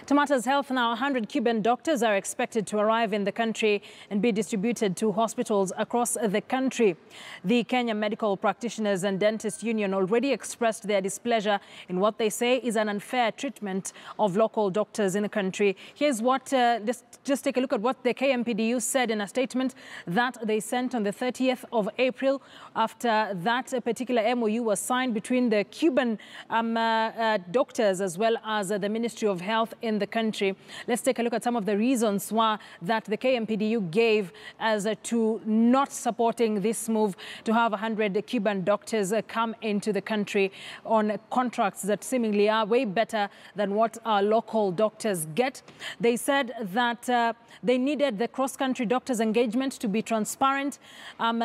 To matters health now, 100 Cuban doctors are expected to arrive in the country and be distributed to hospitals across the country. The Kenya Medical Practitioners and Dentists Union already expressed their displeasure in what they say is an unfair treatment of local doctors in the country. Here's what, just take a look at what the KMPDU said in a statement that they sent on the 30th of April after that particular MOU was signed between the Cuban doctors as well as the Ministry of Health in the country. Let's take a look at some of the reasons why that the KMPDU gave as to not supporting this move to have 100 Cuban doctors come into the country on contracts that seemingly are way better than what our local doctors get. They said that they needed the cross-country doctors' engagement to be transparent.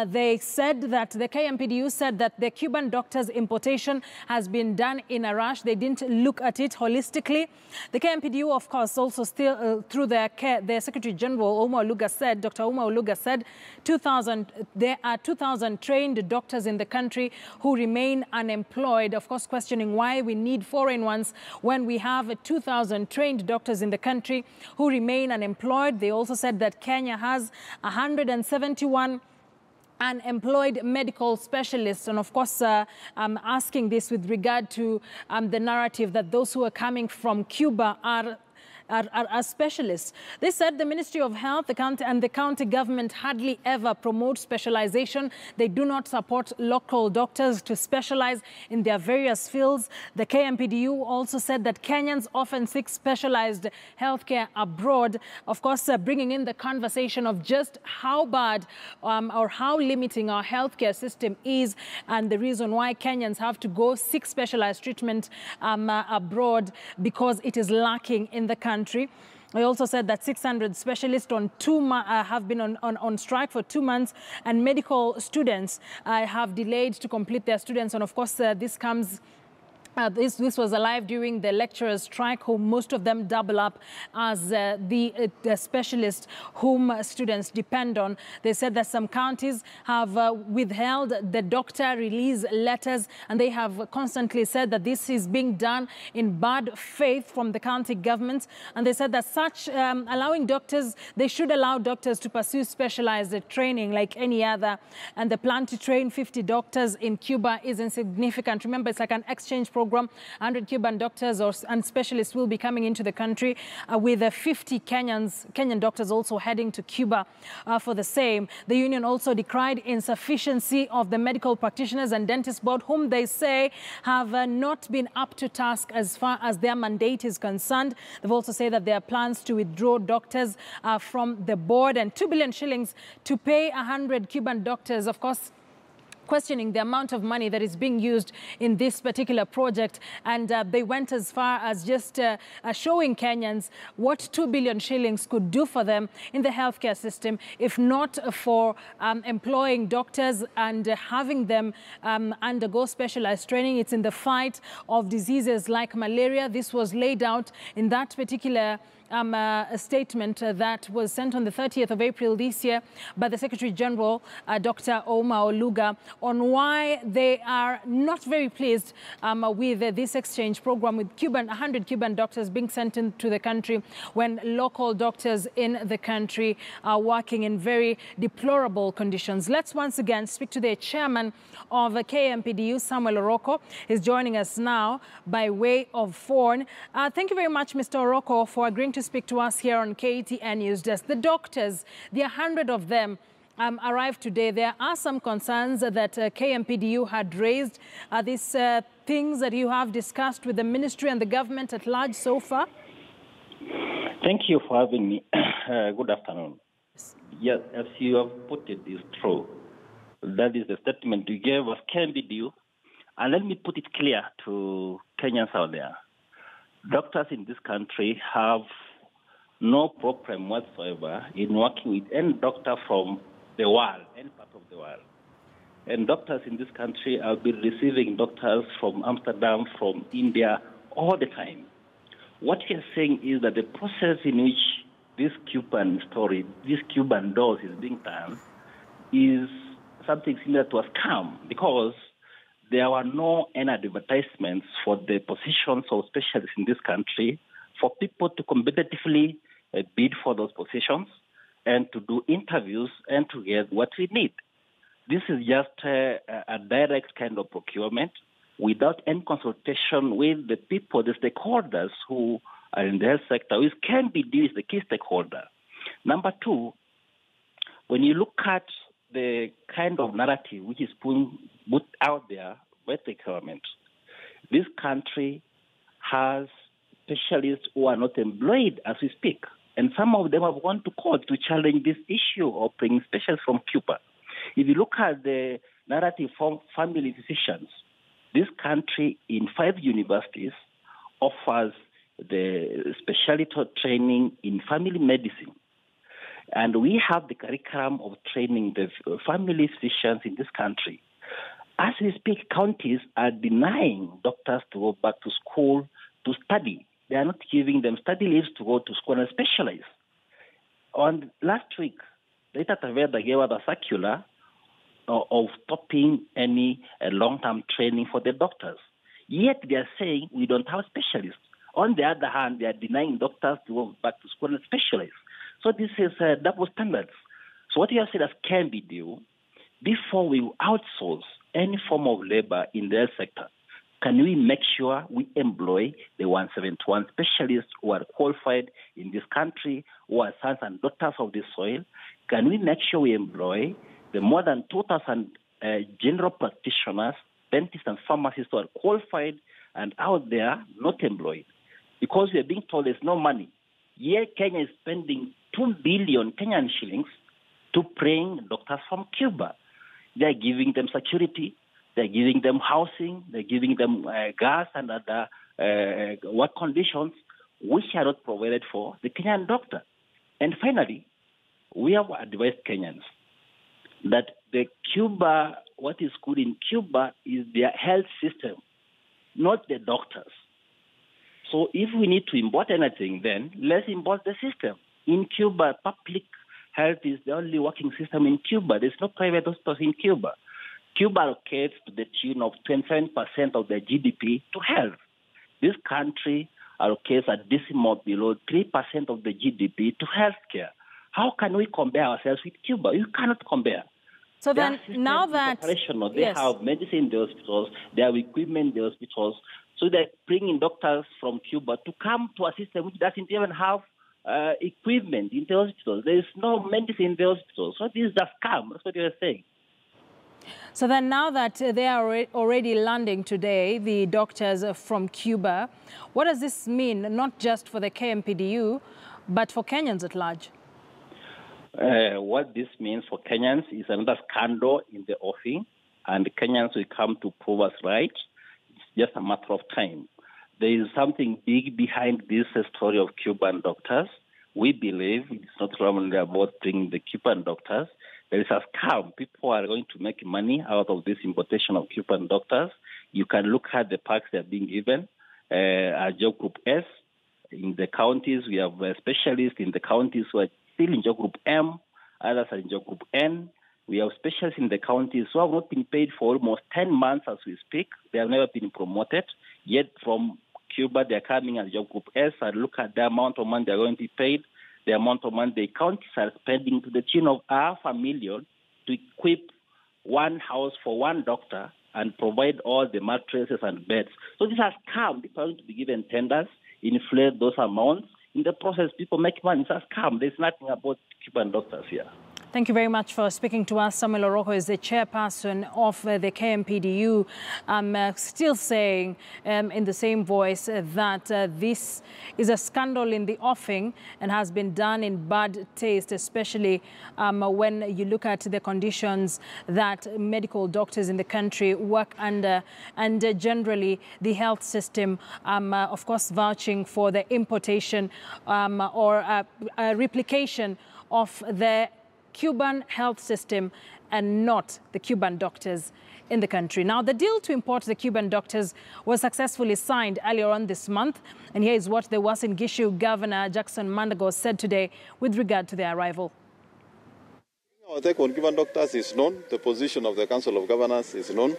They said that the KMPDU said that the Cuban doctors' importation has been done in a rush. They didn't look at it holistically. The KMPDU, of course, also still through their Secretary General, Dr. Uma Oluga said, there are 2,000 trained doctors in the country who remain unemployed. Of course, questioning why we need foreign ones when we have 2,000 trained doctors in the country who remain unemployed. They also said that Kenya has 171 unemployed medical specialists, and of course I'm asking this with regard to the narrative that those who are coming from Cuba are specialists. They said the Ministry of Health, the county government hardly ever promote specialization. They do not support local doctors to specialize in their various fields. The KMPDU also said that Kenyans often seek specialized healthcare abroad. Of course, bringing in the conversation of just how bad or how limiting our healthcare system is, and the reason why Kenyans have to go seek specialized treatment abroad because it is lacking in the country. They also said that 600 specialists have been on strike for 2 months, and medical students have delayed to complete their students. And of course, this comes. This was alive during the lecturers' strike, who most of them double up as the specialists whom students depend on. They said that some counties have withheld the doctor release letters, and they have constantly said that this is being done in bad faith from the county governments. And they said that such they should allow doctors to pursue specialized training like any other. And the plan to train 50 doctors in Cuba is insignificant. Remember, it's like an exchange program. 100 Cuban doctors and specialists will be coming into the country with 50 Kenyan doctors also heading to Cuba for the same. The union also decried insufficiency of the Medical Practitioners and Dentists Board, whom they say have not been up to task as far as their mandate is concerned. They've also said that there are plans to withdraw doctors from the board, and 2 billion shillings to pay 100 Cuban doctors. Of course, questioning the amount of money that is being used in this particular project. And they went as far as just showing Kenyans what 2 billion shillings could do for them in the healthcare system, if not for employing doctors and having them undergo specialized training. It's in the fight of diseases like malaria. This was laid out in that particular a statement that was sent on the 30th of April this year by the Secretary General, Dr. Uma Oluga, on why they are not very pleased with this exchange program with 100 Cuban doctors being sent into the country when local doctors in the country are working in very deplorable conditions. Let's once again speak to the chairman of KMPDU, Samuel Oroko. He's joining us now by way of phone. Thank you very much, Mr. Oroko, for agreeing to speak to us here on KTN News Desk. The doctors, the 100 of them, arrived today. There are some concerns that KMPDU had raised. Are these things that you have discussed with the ministry and the government at large so far? Thank you for having me. Good afternoon. Yes, as you have put it, is true. That is the statement you gave of KMPDU. And let me put it clear to Kenyans out there. Doctors in this country have no problem whatsoever in working with any doctor from the world, any part of the world. And doctors in this country have been receiving doctors from Amsterdam, from India, all the time. What we are saying is that the process in which this Cuban dose is being done is something similar to a scam, because there were no any advertisements for the positions of specialists in this country for people to competitively bid for those positions and to do interviews and to get what we need. This is just a direct kind of procurement without any consultation with the people, the stakeholders who are in the health sector, which KMPDU is the key stakeholder. Number two, when you look at the kind of narrative which is put out there by the government, this country has specialists who are not employed as we speak. And some of them have gone to court to challenge this issue of bringing specialists from Cuba. If you look at the narrative from family physicians, this country in 5 universities offers the specialty training in family medicine. And we have the curriculum of training the family physicians in this country. As we speak, counties are denying doctors to go back to school to study. They are not giving them study leaves to go to school and specialize. On last week, Data Taveda gave us a circular of stopping any long-term training for the doctors. Yet they are saying we don't have specialists. On the other hand, they are denying doctors to go back to school and specialize. So this is double standards. So what you have said as KMPDU, before we outsource any form of labor in the health sector, can we make sure we employ the 171 specialists who are qualified in this country, who are sons and daughters of this soil? Can we make sure we employ the more than 2,000 general practitioners, dentists and pharmacists who are qualified and out there not employed? Because we are being told there's no money. Yet Kenya is spending 2 billion Kenyan shillings to bring doctors from Cuba. They're giving them security, they're giving them housing, they're giving them gas and other work conditions which are not provided for the Kenyan doctor. And finally, we have advised Kenyans that what is good in Cuba is their health system, not the doctors. So if we need to import anything, then let's import the system. In Cuba, public health is the only working system in Cuba. There's no private hospitals in Cuba. Cuba allocates to the tune of 27% of their GDP to health. This country allocates a decimal below 3% of the GDP to healthcare. How can we compare ourselves with Cuba? You cannot compare. So then, now that... They have medicine in the hospitals, they have equipment in the hospitals, so they're bringing doctors from Cuba to come to a system which doesn't even have equipment in the hospitals. There is no medicine in the hospitals. So this is a scam. That's what you're saying. So then now that they are already landing today, the doctors from Cuba, what does this mean, not just for the KMPDU, but for Kenyans at large? What this means for Kenyans is another scandal in the offing, and Kenyans will come to prove us right. It's just a matter of time. There is something big behind this story of Cuban doctors. We believe it's not only about bringing the Cuban doctors. There is a scam. People are going to make money out of this importation of Cuban doctors. You can look at the packs that are being given. Job Group S, in the counties, we have specialists in the counties who are still in Job Group M, others are in Job Group N. We have specialists in the counties who have not been paid for almost 10 months as we speak. They have never been promoted. Yet from Cuba, they're coming at Job Group S and look at the amount of money they're going to be paid, the amount of money the counties are spending to the tune of $500,000 to equip one house for one doctor and provide all the mattresses and beds. So this has come. People are going to be given tenders, inflate those amounts. In the process, people make money. It has come. There's nothing about Cuban doctors here. Thank you very much for speaking to us. Samuel Oroko is the chairperson of the KMPDU. I'm still saying in the same voice that this is a scandal in the offing and has been done in bad taste, especially when you look at the conditions that medical doctors in the country work under, and generally the health system, of course, vouching for the importation or replication of the Cuban health system and not the Cuban doctors in the country. Now, the deal to import the Cuban doctors was successfully signed earlier on this month. And here is what the Uasin Gishu Governor Jackson Mandago said today with regard to their arrival. Our take on Cuban doctors is known. The position of the Council of Governors is known,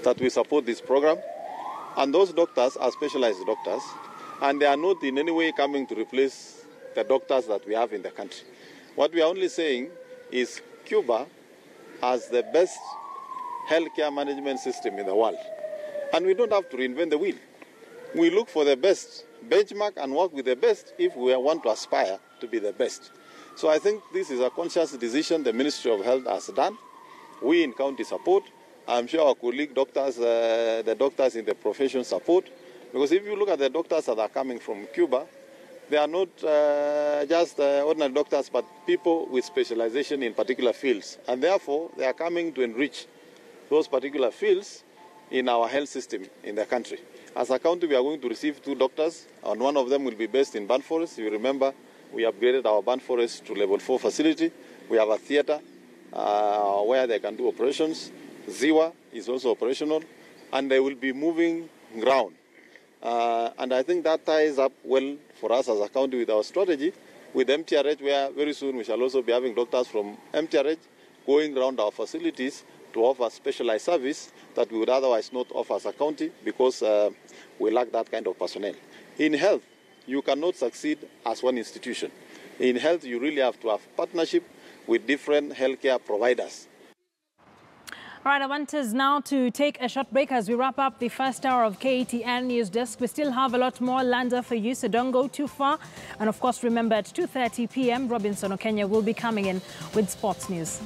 that we support this program. And those doctors are specialized doctors. And they are not in any way coming to replace the doctors that we have in the country. What we are only saying is Cuba has the best healthcare management system in the world. And we don't have to reinvent the wheel. We look for the best, benchmark and work with the best if we want to aspire to be the best. So I think this is a conscious decision the Ministry of Health has done. We in county support. I'm sure our colleague doctors, the doctors in the profession support. Because if you look at the doctors that are coming from Cuba, they are not just ordinary doctors, but people with specialization in particular fields. And therefore, they are coming to enrich those particular fields in our health system in the country. As a county, we are going to receive 2 doctors, and one of them will be based in Ban Forest. You remember, we upgraded our Ban Forest to level 4 facility. We have a theater where they can do operations. Ziwa is also operational, and they will be moving ground. And I think that ties up well for us as a county with our strategy with MTRH, where very soon we shall also be having doctors from MTRH going around our facilities to offer specialized service that we would otherwise not offer as a county because we lack that kind of personnel. In health, you cannot succeed as one institution. In health, you really have to have partnership with different healthcare providers. All right, I want us now to take a short break as we wrap up the first hour of KTN News Desk. We still have a lot more Landa for you, so don't go too far. And of course, remember at 2:30 p.m., Robinson Okenya will be coming in with sports news.